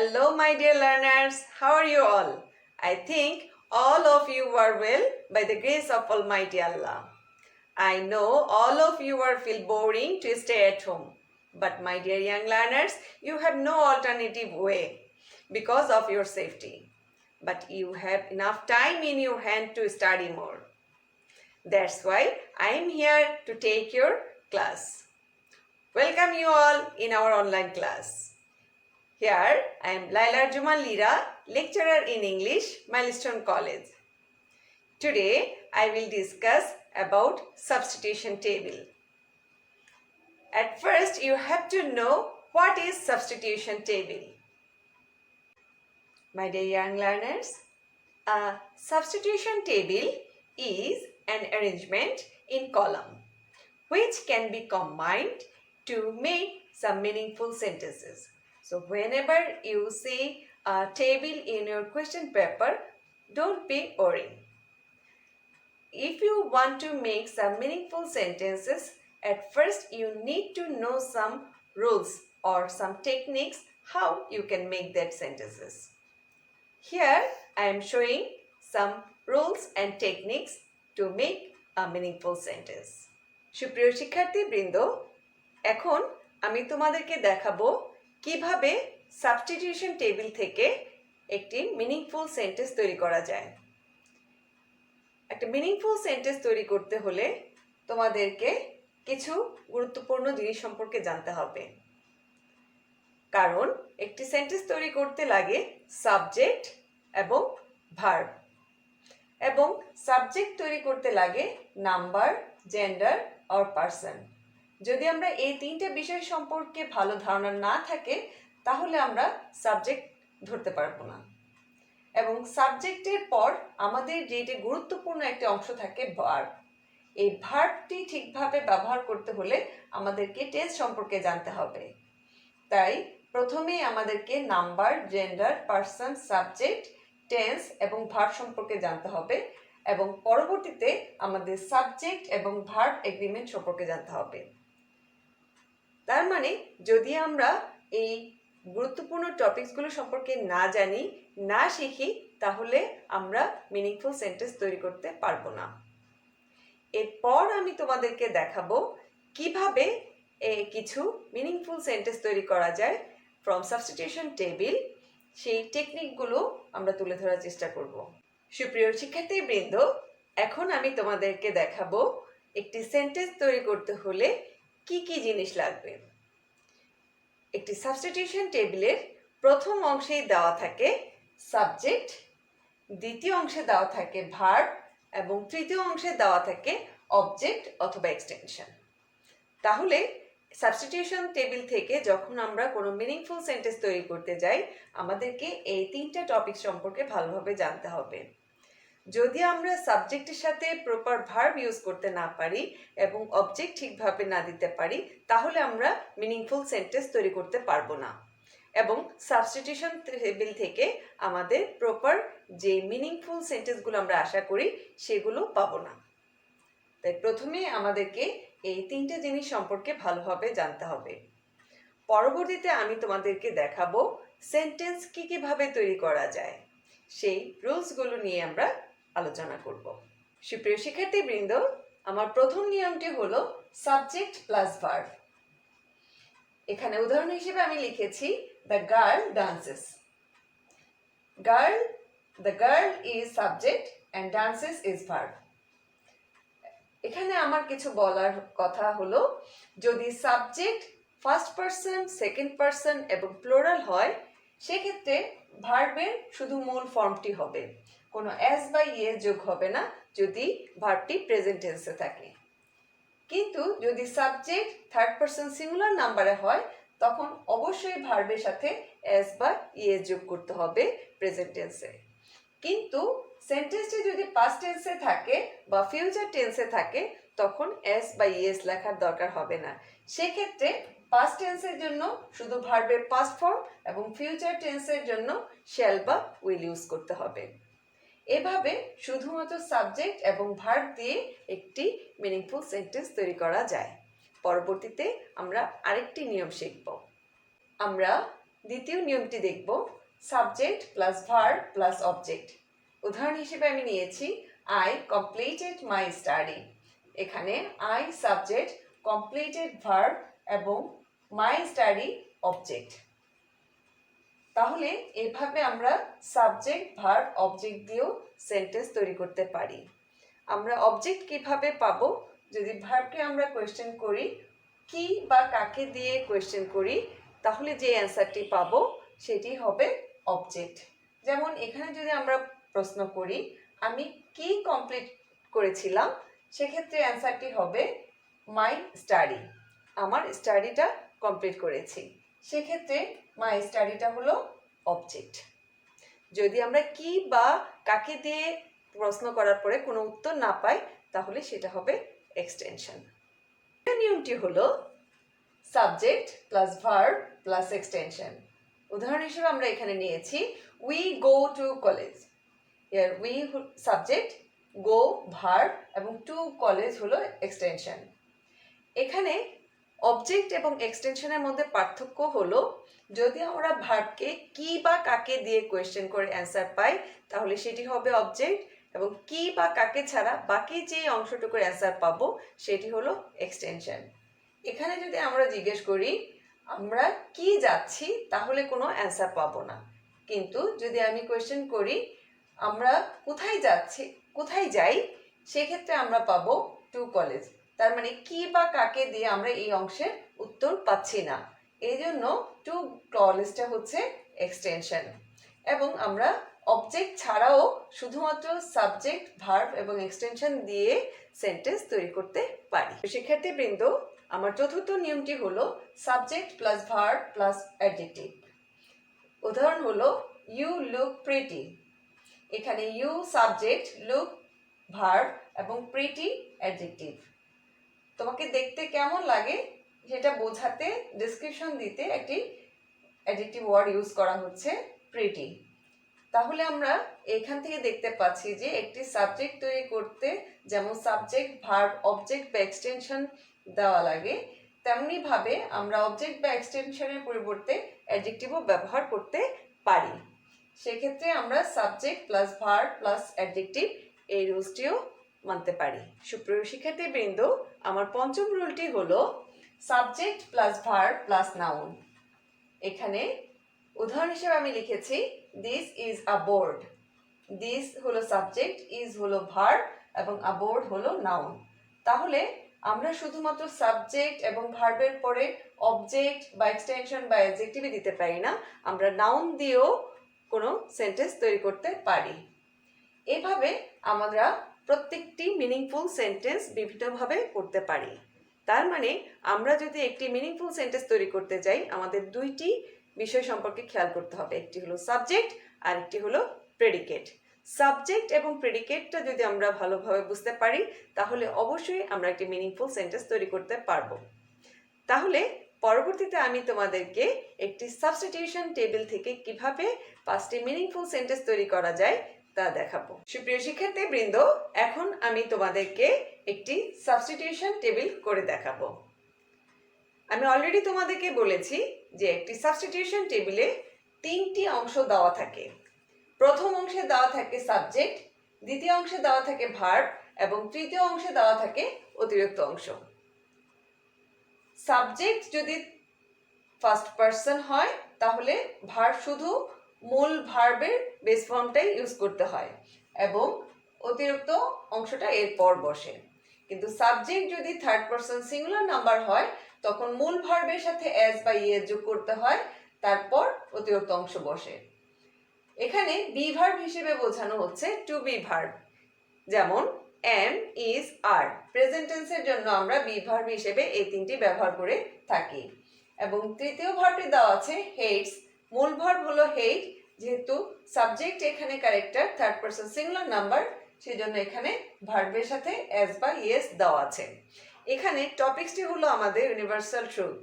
Hello, my dear learners. How are you all? I think all of you are well by the grace of Almighty Allah. I know all of you are feel boring to stay at home. But my dear young learners, you have no alternative way because of your safety. But you have enough time in your hand to study more. That's why I am here to take your class. Welcome you all in our online class. Here I am Laila Juman Lira, lecturer in English, Milestone College. Today I will discuss about substitution table. At first you have to know what is substitution table. My dear young learners, a substitution table is an arrangement in column which can be combined to make some meaningful sentences. So whenever you see a table in your question paper, don't be worried. If you want to make some meaningful sentences, at first you need to know some rules or some techniques how you can make that sentences. Here I am showing some rules and techniques to make a meaningful sentence. সুপ্রিয় শিক্ষার্থীবৃন্দ, এখন আমি তোমাদেরকে দেখাবো কিভাবে substitution table থেকে একটি meaningful sentence তৈরি করা যায়। একটা মিনিংফুল সেন্টেন্স তৈরি করতে হলে তোমাদেরকে কিছু গুরুত্বপূর্ণ জিনিস সম্পর্কে জানতে হবে। কারণ একটি সেন্টেন্স তৈরি করতে লাগে সাবজেক্ট এবং ভার্ব, এবং সাবজেক্ট তৈরি করতে লাগে নাম্বার, জেন্ডার আর পারসন। যদি আমরা এই তিনটে বিষয় সম্পর্কে ভালো ধারণা না থাকে তাহলে আমরা সাবজেক্ট ধরতে পারবো না। এবং সাবজেক্টের পর আমাদের যেটি গুরুত্বপূর্ণ একটা অংশ থাকে ভার্ব। এই ভার্বটি ঠিকভাবে ব্যবহার করতে হলে আমাদেরকে টেন্স সম্পর্কে জানতে হবে। তাই প্রথমেই আমাদেরকে number, gender, person, subject, tense এবং ভার্ব সম্পর্কে জানতে হবে, এবং পরবর্তীতে আমাদের সাবজেক্ট এবং ভার্ব এগ্রিমেন্ট সম্পর্কে জানতে হবে। তার মানে যদি আমরা এই গুরুত্বপূর্ণ টপিকসগুলো সম্পর্কে না জানি, না শিখি, তাহলে আমরা মিনিংফুল সেন্টেন্স তৈরি করতে পারবো না। এরপর আমি তোমাদেরকে দেখাবো কিভাবে কিছু মিনিংফুল সেন্টেন্স তৈরি করা যায় ফ্রম সাবস্টিটিউশন টেবিল। সেই টেকনিকগুলো আমরা তুলে ধরার চেষ্টা করব। সুপ্রিয় শিক্ষার্থীবৃন্দ, এখন আমি তোমাদেরকে দেখাবো একটি সেন্টেন্স তৈরি করতে হলে কি কি জিনিস লাগবে। একটি সাবস্টিটিউশন টেবিলের প্রথম অংশেই দেওয়া থাকে সাবজেক্ট, দ্বিতীয় অংশে দেওয়া থাকে ভার্ব, এবং তৃতীয় অংশে দেওয়া থাকে অবজেক্ট অথবা এক্সটেনশন। তাহলে সাবস্টিটিউশন টেবিল থেকে যখন আমরা কোনো মিনিংফুল সেন্টেন্স তৈরি করতে যাই, আমাদেরকে এই তিনটা টপিক সম্পর্কে ভালোভাবে জানতে হবে। যদি আমরা সাবজেক্টের সাথে প্রপার ভার্ব ইউজ করতে না পারি এবং অবজেক্ট ঠিকভাবে না দিতে পারি, তাহলে আমরা মিনিংফুল সেন্টেন্স তৈরি করতে পারবো না, এবং সাবস্টিটিউশন টেবিল থেকে আমাদের প্রপার যে মিনিংফুল সেন্টেন্সগুলো আমরা আশা করি সেগুলো পাবো না। তাই প্রথমে আমাদেরকে এই তিনটে জিনিস সম্পর্কে ভালোভাবে জানতে হবে। পরবর্তীতে আমি তোমাদেরকে দেখাবো সেন্টেন্স কিভাবে তৈরি করা যায়, সেই রুলসগুলো নিয়ে আমরা আলোচনা করব। সুপ্রিয় শিক্ষার্থীবৃন্দ, আমার প্রথম নিয়মটি হলো সাবজেক্ট প্লাস ভার্ব। এখানে উদাহরণ হিসেবে আমি লিখেছি the girl dances. The girl is subject and dances is verb. এখানে আমার কিছু বলার কথা হলো, যদি subject first person, second person এবং প্লোরাল হয়, সেক্ষেত্রে ভার্বের শুধু মূল ফর্মটি হবে, কোনো এস বা ইয়ে যোগ হবে না যদি ভার্বটি প্রেজেন্ট টেন্সে থাকে। কিন্তু যদি সাবজেক্ট থার্ড পারসন সিঙ্গুলার নাম্বারে হয়, তখন অবশ্যই ভার্বের সাথে এস বা ইয়ে যোগ করতে হবে প্রেজেন্ট টেন্সে। কিন্তু সেন্টেন্সটি যদি পাস্ট টেন্সে থাকে বা ফিউচার টেন্সে থাকে, তখন এস বা ইএস লেখার দরকার হবে না। সেক্ষেত্রে পাস্ট টেন্সের জন্য শুধু ভার্বের পাস্ট ফর্ম এবং ফিউচার টেন্সের জন্য শ্যাল বা উইল ইউজ করতে হবে। এভাবে শুধুমাত্র সাবজেক্ট এবং ভার্ব দিয়ে একটি মিনিংফুল সেন্টেন্স তৈরি করা যায়। পরবর্তীতে আমরা আরেকটি নিয়ম শিখব। আমরা দ্বিতীয় নিয়মটি দেখব, subject plus verb plus object. উদাহরণ হিসেবে আমি নিয়েছি আই কমপ্লিটেড মাই স্টাডি। এখানে আই সাবজেক্ট, কমপ্লিটেড ভার্ব এবং মাই স্টাডি অবজেক্ট। তাহলে এভাবে আমরা সাবজেক্ট ভার্ব অবজেক্ট দিয়েও সেন্টেন্স তৈরি করতে পারি। আমরা অবজেক্ট কিভাবে পাবো? যদি ভার্বকে আমরা কোয়েশ্চেন করি, কি বা কাকে দিয়ে কোয়েশ্চেন করি, তাহলে যে অ্যান্সারটি পাবো সেটি হবে অবজেক্ট। যেমন এখানে যদি আমরা প্রশ্ন করি আমি কি কমপ্লিট করেছিলাম, সেক্ষেত্রে অ্যান্সারটি হবে মাই স্টাডি। আমার স্টাডিটা কমপ্লিট করেছি, সেক্ষেত্রে মাই স্টাডিটা হলো অবজেক্ট। যদি আমরা কি বা কাকে দিয়ে প্রশ্ন করার পরে কোনো উত্তর না পাই, তাহলে সেটা হবে এক্সটেনশন। নিয়মটি হলো subject plus verb plus extension. উদাহরণ হিসেবে আমরা এখানে নিয়েছি উই গো টু কলেজ। এর উই সাবজেক্ট, গো ভার্ব এবং টু কলেজ হলো এক্সটেনশন। এখানে অবজেক্ট এবং এক্সটেনশনের মধ্যে পার্থক্য হলো, যদি আমরা ভার্বকে কি বা কাকে দিয়ে কোয়েশ্চেন করে অ্যান্সার পাই, তাহলে সেটি হবে অবজেক্ট, এবং কি বা কাকে ছাড়া বাকি যে অংশটুকুর অ্যান্সার পাবো সেটি হলো এক্সটেনশন। এখানে যদি আমরা জিজ্ঞেস করি আমরা কি যাচ্ছি, তাহলে কোনো অ্যান্সার পাবো না। কিন্তু যদি আমি কোয়েশ্চেন করি আমরা কোথায় যাচ্ছি, কোথায় যাই, সেক্ষেত্রে আমরা পাবো টু কলেজ। তার মানে কি বা কাকে দিয়ে আমরা এই অংশের উত্তর পাচ্ছি না, এই জন্য টু কলেজটা হচ্ছে এক্সটেনশন। এবং আমরা অবজেক্ট ছাড়াও শুধুমাত্র সাবজেক্ট, ভার্ব এবং এক্সটেনশন দিয়ে সেন্টেন্স তৈরি করতে পারি। শিক্ষার্থীবৃন্দ, আমার চতুর্থ নিয়মটি হলো subject plus verb plus adjective. উদাহরণ হলো ইউ লুক প্রিটি। এখানে ইউ সাবজেক্ট, লুক ভার্ব এবং প্রিটি অ্যাডজেক্টিভ। তোমাকে দেখতে কেমন লাগে সেটা বোঝাতে ডেসক্রিপশন দিতে একটি অ্যাডজেক্টিভ ওয়ার্ড ইউজ করা হচ্ছে প্রিটি। তাহলে আমরা এখান থেকে দেখতে পাচ্ছি যে একটি সাবজেক্ট তৈরি করতে যেমন সাবজেক্ট, ভার্ব, অবজেক্ট বা এক্সটেনশন দেওয়া লাগে, তেমনি ভাবে আমরা অবজেক্ট বা এক্সটেনশনের পরিবর্তে অ্যাডজেক্টিভও ব্যবহার করতে পারি। সেক্ষেত্রে আমরা subject plus verb plus adjective এই রুলসটিও মানতে পারি। সুপ্রিয় শিক্ষার্থীবৃন্দ, আমার পঞ্চম রুলটি হলো subject plus verb plus noun. এখানে উদাহরণ হিসেবে আমি লিখেছি this is a board. This হলো সাবজেক্ট, ইজ হলো ভার্ব এবং আ বোর্ড হলো নাউন। তাহলে আমরা শুধুমাত্র সাবজেক্ট এবং ভার্বের পরে অবজেক্ট বা এক্সটেনশন বা অ্যাডজেক্টিভই দিতে পারি না, আমরা নাউন দিয়েও কোনো সেন্টেন্স তৈরি করতে পারি। এভাবে আমরা প্রত্যেকটি মিনিংফুল সেন্টেন্স বিভিন্নভাবে করতে পারি। তার মানে আমরা যদি একটি মিনিংফুল সেন্টেন্স তৈরি করতে যাই, আমাদের দুইটি বিষয় সম্পর্কে খেয়াল করতে হবে। একটি হলো সাবজেক্ট আর একটি হলো প্রেডিকেট। সাবজেক্ট এবং প্রেডিকেটটা যদি আমরা ভালোভাবে বুঝতে পারি, তাহলে অবশ্যই আমরা একটি মিনিংফুল সেন্টেন্স তৈরি করতে পারবো। তাহলে পরবর্তীতে আমি তোমাদেরকে একটি সাবস্টিটিউশন টেবিল থেকে কিভাবে 5টি মিনিংফুল সেন্টেন্স তৈরি করা যায় তা দেখাবো। সুপ্রিয় শিক্ষার্থীবৃন্দ, এখন আমি তোমাদেরকে একটি সাবস্টিটিউশন টেবিল করে দেখাবো। আমি অলরেডি তোমাদেরকে বলেছি যে একটি সাবস্টিটিউশন টেবিলে 3টি অংশ দেওয়া থাকে। প্রথম অংশে দেওয়া থাকে সাবজেক্ট, দ্বিতীয় অংশে দেওয়া থাকে ভার্ব এবং তৃতীয় অংশে দেওয়া থাকে অতিরিক্ত অংশ। সাবজেক্ট যদি ফার্স্ট পারসন হয়, তাহলে ভার্ব শুধু মূল ভার্বের বেস ফর্মটাই ইউজ করতে হয় এবং অতিরিক্ত অংশটা এরপর বসে। কিন্তু সাবজেক্ট যদি থার্ড পারসন সিঙ্গুলার নাম্বার হয়, তখন মূল ভার্বের সাথে এস বা ইএস যোগ করতে হয়, তারপর অতিরিক্ত অংশ বসে। এখানে বি ভার্ব হিসেবে বোঝানো হচ্ছে টু বি ভার্ব। যেমন এম, ইজ, আর। প্রেজেন্ট টেন্সের জন্য আমরা বি ভার্ব হিসেবে এই 3টি ব্যবহার করে থাকি। এবং তৃতীয় ভার্বটি দেওয়া আছে হেটস। মূল ভার্ব হলো হেট, যেহেতু সাবজেক্ট এখানে character, third person singular number, সেজন্য এখানে ভার্বের সাথে এস বা ইএস দেওয়া আছে। এখানে টপিকসটি হলো আমাদের ইউনিভার্সাল ট্রুথ।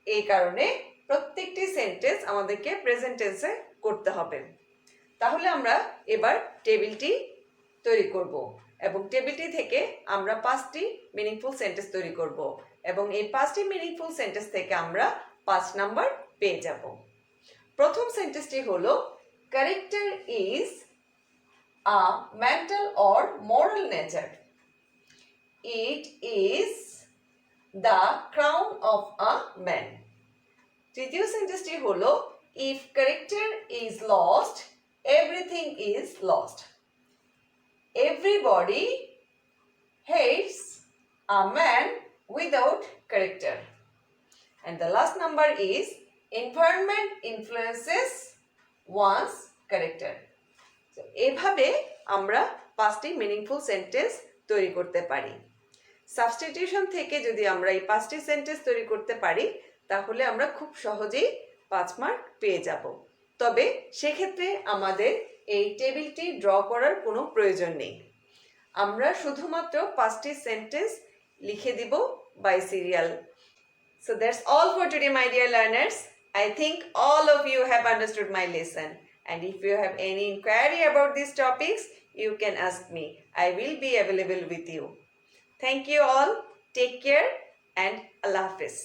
এই কারণে প্রত্যেকটি সেন্টেন্স আমাদেরকে প্রেজেন্ট টেন্সে করতে হবে। তাহলে আমরা এবার টেবিলটি তৈরি করব এবং টেবিলটি থেকে আমরা 5টি মিনিংফুল সেন্টেন্স তৈরি করব এবং এই 5টি মিনিংফুল সেন্টেন্স থেকে আমরা 5 নাম্বার পেয়ে যাব। প্রথম সেন্টেন্সটি হলো character is a mental or moral nature. It is the crown of a man. তৃতীয় সেন্টেন্সটি হলো if character is lost everything is lost. Everybody hates a man without character. And the last number is environment influences one's character. So, এভাবে আমরা 5টি meaningful sentence তৈরি করতে পারি। Substitution থেকে যদি আমরা এই 5টি সেন্টেন্স তৈরি করতে পারি তাহলে আমরা খুব সহজেই 5 মার্ক পেয়ে যাব। তবে সেক্ষেত্রে আমাদের এই টেবিলটি ড্র করার কোনো প্রয়োজন নেই। আমরা শুধুমাত্র 5টি সেন্টেন্স লিখে দিব by serial. So that's all for today, my dear learners. I think all of you have understood my lesson. And if you have any inquiry about these topics, you can ask me. I will be available with you. Thank you all. Take care and Allah Hafiz.